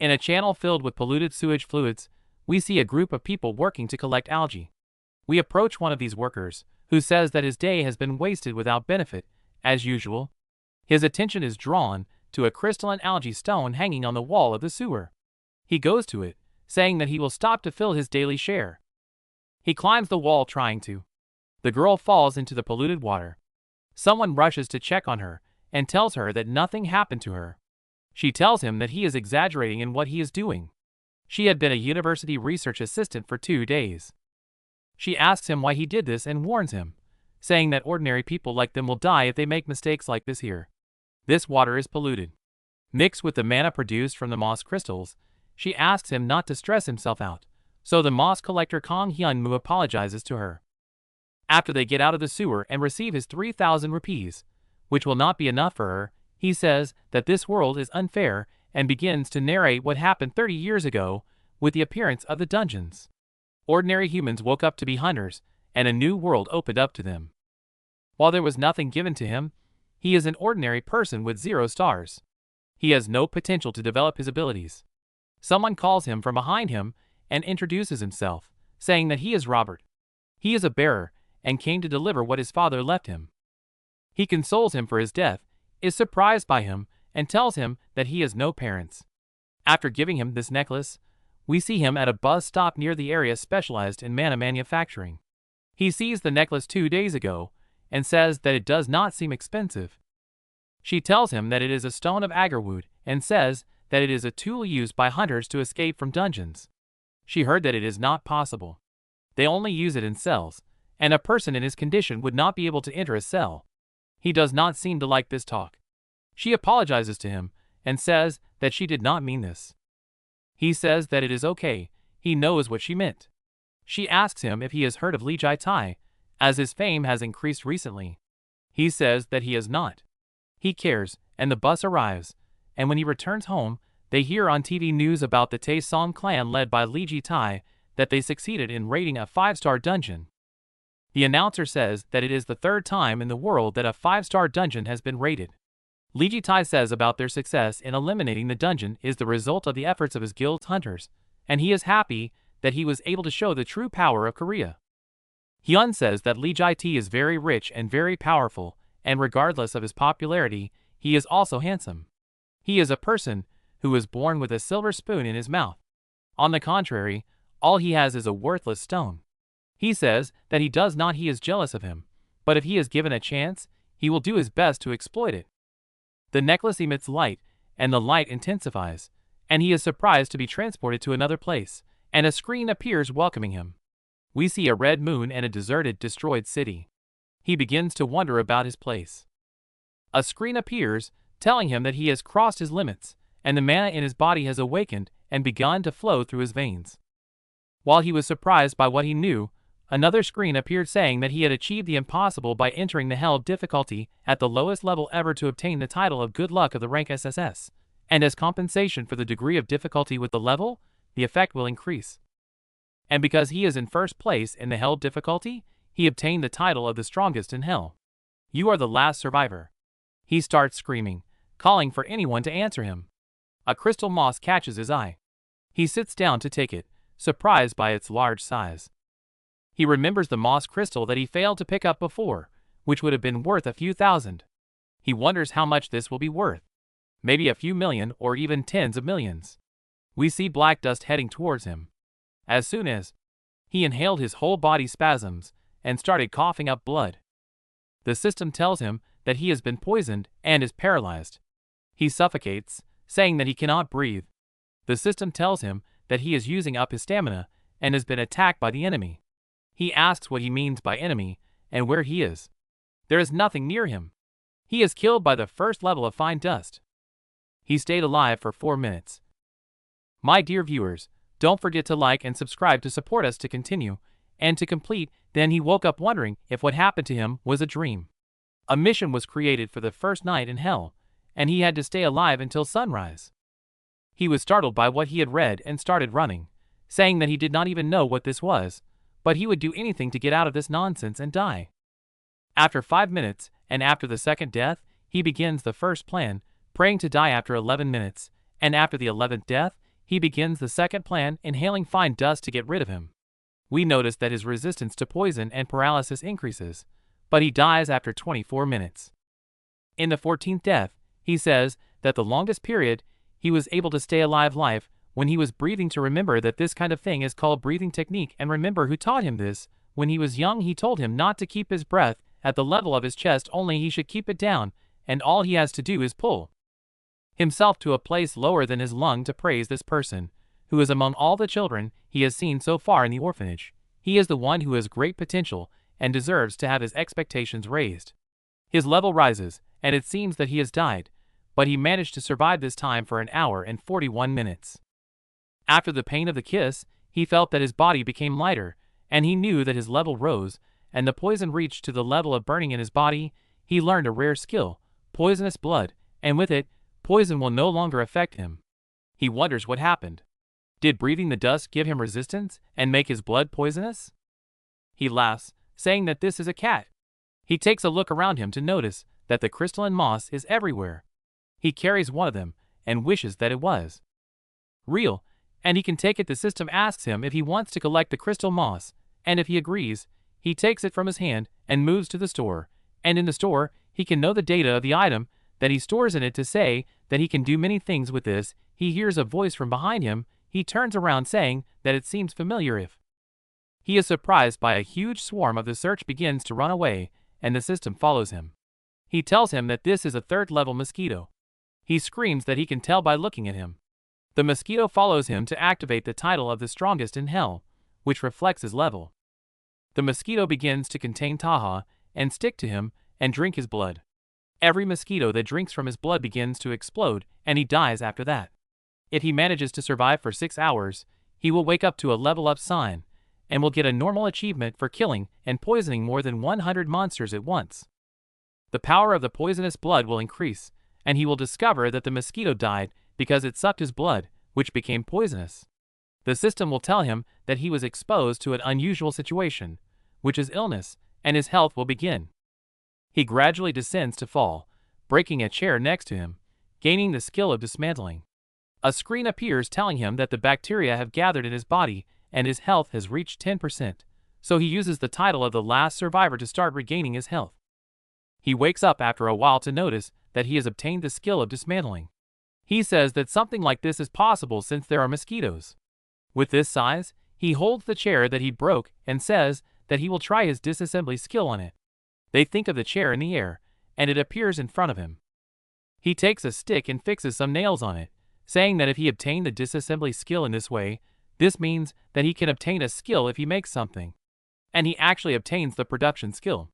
In a channel filled with polluted sewage fluids, we see a group of people working to collect algae. We approach one of these workers, who says that his day has been wasted without benefit, as usual. His attention is drawn to a crystalline algae stone hanging on the wall of the sewer. He goes to it, saying that he will stop to fill his daily share. He climbs the wall trying to. The girl falls into the polluted water. Someone rushes to check on her and tells her that nothing happened to her. She tells him that he is exaggerating in what he is doing. She had been a university research assistant for 2 days. She asks him why he did this and warns him, saying that ordinary people like them will die if they make mistakes like this here. This water is polluted. Mixed with the mana produced from the moss crystals, she asks him not to stress himself out, so the moss collector Kong Hyun apologizes to her. After they get out of the sewer and receive his 3,000 rupees, which will not be enough for her, he says that this world is unfair and begins to narrate what happened 30 years ago with the appearance of the dungeons. Ordinary humans woke up to be hunters, and a new world opened up to them. While there was nothing given to him, he is an ordinary person with 0 stars. He has no potential to develop his abilities. Someone calls him from behind him and introduces himself, saying that he is Robert. He is a bearer and came to deliver what his father left him. He consoles him for his death, is surprised by him, and tells him that he has no parents. After giving him this necklace, we see him at a bus stop near the area specialized in mana manufacturing. He sees the necklace 2 days ago and says that it does not seem expensive. She tells him that it is a stone of agarwood and says that it is a tool used by hunters to escape from dungeons. She heard that it is not possible. They only use it in cells, and a person in his condition would not be able to enter a cell. He does not seem to like this talk. She apologizes to him and says that she did not mean this. He says that it is okay, he knows what she meant. She asks him if he has heard of Lee Jai-tai, as his fame has increased recently. He says that he has not. He cares, and the bus arrives, and when he returns home, they hear on TV news about the Tae-song clan led by Lee Jai-tai that they succeeded in raiding a 5-star dungeon. The announcer says that it is the 3rd time in the world that a 5-star dungeon has been raided. Lee Jai-tai says about their success in eliminating the dungeon is the result of the efforts of his guild's hunters, and he is happy that he was able to show the true power of Korea. Hyun says that Lee Jai-tai is very rich and very powerful, and regardless of his popularity, he is also handsome. He is a person who was born with a silver spoon in his mouth. On the contrary, all he has is a worthless stone. He says that he is jealous of him, but if he is given a chance, he will do his best to exploit it. The necklace emits light, and the light intensifies, and he is surprised to be transported to another place, and a screen appears welcoming him. We see a red moon and a deserted, destroyed city. He begins to wonder about his place. A screen appears, telling him that he has crossed his limits, and the mana in his body has awakened and begun to flow through his veins. While he was surprised by what he knew, another screen appeared saying that he had achieved the impossible by entering the hell difficulty at the lowest level ever to obtain the title of Good Luck of the rank SSS, and as compensation for the degree of difficulty with the level, the effect will increase. And because he is in first place in the hell difficulty, he obtained the title of the strongest in hell. You are the last survivor. He starts screaming, calling for anyone to answer him. A crystal moss catches his eye. He sits down to take it, surprised by its large size. He remembers the moss crystal that he failed to pick up before, which would have been worth a few thousand. He wonders how much this will be worth. Maybe a few million or even tens of millions. We see black dust heading towards him. As soon as he inhaled, his whole body spasms and started coughing up blood. The system tells him that he has been poisoned and is paralyzed. He suffocates, saying that he cannot breathe. The system tells him that he is using up his stamina and has been attacked by the enemy. He asks what he means by enemy and where he is. There is nothing near him. He is killed by the first level of fine dust. He stayed alive for 4 minutes. My dear viewers, don't forget to like and subscribe to support us to continue, and to complete. Then he woke up wondering if what happened to him was a dream. A mission was created for the first night in hell, and he had to stay alive until sunrise. He was startled by what he had read and started running, saying that he did not even know what this was, but he would do anything to get out of this nonsense and die. After 5 minutes, and after the second death, he begins the first plan, praying to die after 11 minutes, and after the 11th death, he begins the second plan, inhaling fine dust to get rid of him. We notice that his resistance to poison and paralysis increases, but he dies after 24 minutes. In the 14th death, he says that the longest period he was able to stay alive life when he was breathing, to remember that this kind of thing is called breathing technique, and remember who taught him this. When he was young, he told him not to keep his breath at the level of his chest, only he should keep it down, and all he has to do is pull himself to a place lower than his lung. To praise this person, who is among all the children he has seen so far in the orphanage, he is the one who has great potential and deserves to have his expectations raised. His level rises, and it seems that he has died, but he managed to survive this time for an hour and 41 minutes. After the pain of the kiss, he felt that his body became lighter, and he knew that his level rose, and the poison reached to the level of burning in his body. He learned a rare skill, poisonous blood, and with it, poison will no longer affect him. He wonders what happened. Did breathing the dust give him resistance and make his blood poisonous? He laughs, saying that this is a cat. He takes a look around him to notice that the crystalline moss is everywhere. He carries one of them and wishes that it was real, and he can take it. The system asks him if he wants to collect the crystal moss, and if he agrees, he takes it from his hand and moves to the store, and in the store, he can know the data of the item that he stores in it to say that he can do many things with this. He hears a voice from behind him. He turns around, saying that it seems familiar. If he is surprised by a huge swarm of the search begins to run away, and the system follows him. He tells him that this is a third-level mosquito. He screams that he can tell by looking at him. The mosquito follows him to activate the title of the strongest in hell, which reflects his level. The mosquito begins to contain Taha and stick to him and drink his blood. Every mosquito that drinks from his blood begins to explode, and he dies after that. If he manages to survive for 6 hours, he will wake up to a level up sign, and will get a normal achievement for killing and poisoning more than 100 monsters at once. The power of the poisonous blood will increase, and he will discover that the mosquito died because it sucked his blood, which became poisonous. The system will tell him that he was exposed to an unusual situation, which is illness, and his health will begin. He gradually descends to fall, breaking a chair next to him, gaining the skill of dismantling. A screen appears telling him that the bacteria have gathered in his body and his health has reached 10%, so he uses the title of the last survivor to start regaining his health. He wakes up after a while to notice that he has obtained the skill of dismantling. He says that something like this is possible since there are mosquitoes. With this size, he holds the chair that he broke and says that he will try his disassembly skill on it. They think of the chair in the air, and it appears in front of him. He takes a stick and fixes some nails on it, saying that if he obtained the disassembly skill in this way, this means that he can obtain a skill if he makes something. And he actually obtains the production skill.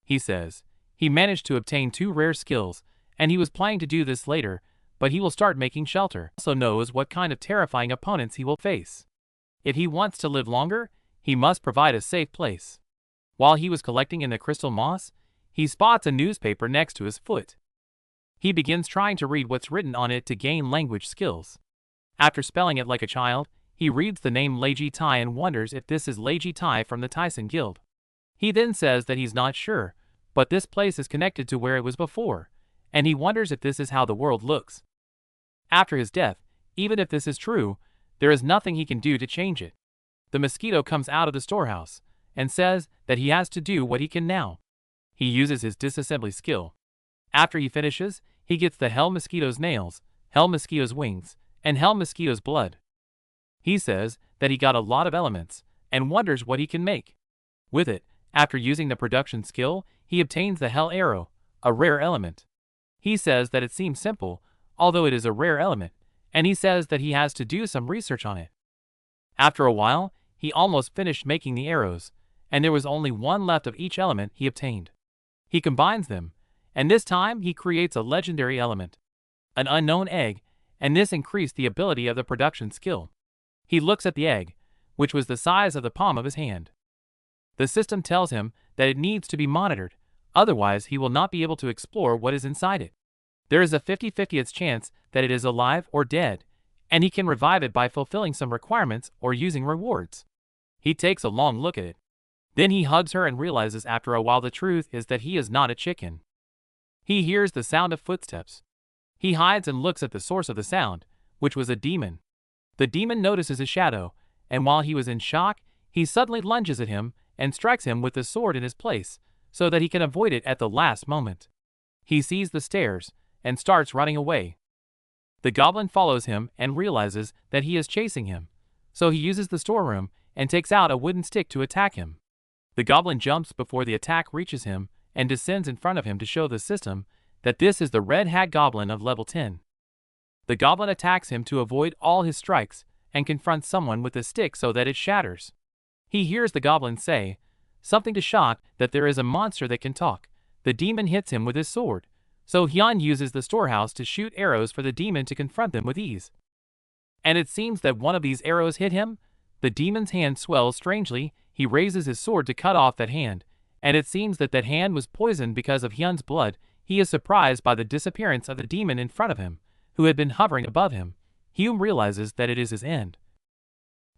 He says he managed to obtain 2 rare skills, and he was planning to do this later, but he will start making shelter. He also knows what kind of terrifying opponents he will face. If he wants to live longer, he must provide a safe place. While he was collecting in the crystal moss, he spots a newspaper next to his foot. He begins trying to read what's written on it to gain language skills. After spelling it like a child, he reads the name Leiji Tai and wonders if this is Leiji Tai from the Tyson Guild. He then says that he's not sure, but this place is connected to where it was before, and he wonders if this is how the world looks after his death. Even if this is true, there is nothing he can do to change it. The mosquito comes out of the storehouse and says that he has to do what he can now. He uses his disassembly skill. After he finishes, he gets the hell mosquito's nails, hell mosquito's wings, and hell mosquito's blood. He says that he got a lot of elements and wonders what he can make. With it, after using the production skill, he obtains the hell arrow, a rare element. He says that it seems simple, although it is a rare element, and he says that he has to do some research on it. After a while, he almost finished making the arrows, and there was only one left of each element he obtained. He combines them, and this time he creates a legendary element, an unknown egg, and this increased the ability of the production skill. He looks at the egg, which was the size of the palm of his hand. The system tells him that it needs to be monitored, otherwise he will not be able to explore what is inside it. There is a 50-50th chance that it is alive or dead, and he can revive it by fulfilling some requirements or using rewards. He takes a long look at it. Then he hugs her and realizes after a while the truth is that he is not a chicken. He hears the sound of footsteps. He hides and looks at the source of the sound, which was a demon. The demon notices his shadow, and while he was in shock, he suddenly lunges at him and strikes him with the sword in his place, so that he can avoid it at the last moment. He sees the stairs and starts running away. The goblin follows him and realizes that he is chasing him, so he uses the storeroom and takes out a wooden stick to attack him. The goblin jumps before the attack reaches him and descends in front of him to show the system that this is the Red Hat Goblin of level 10. The goblin attacks him to avoid all his strikes and confronts someone with a stick so that it shatters. He hears the goblin say something to shock that there is a monster that can talk. The demon hits him with his sword, so Hyun uses the storehouse to shoot arrows for the demon to confront them with ease. And it seems that one of these arrows hit him. The demon's hand swells strangely. He raises his sword to cut off that hand, and it seems that that hand was poisoned because of Hyun's blood. He is surprised by the disappearance of the demon in front of him, who had been hovering above him. Hyun realizes that it is his end,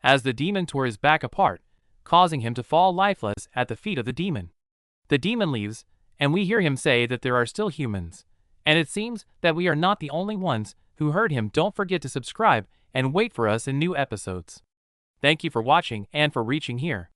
as the demon tore his back apart, causing him to fall lifeless at the feet of the demon. The demon leaves, and we hear him say that there are still humans, and it seems that we are not the only ones who heard him. Don't forget to subscribe and wait for us in new episodes. Thank you for watching and for reaching here.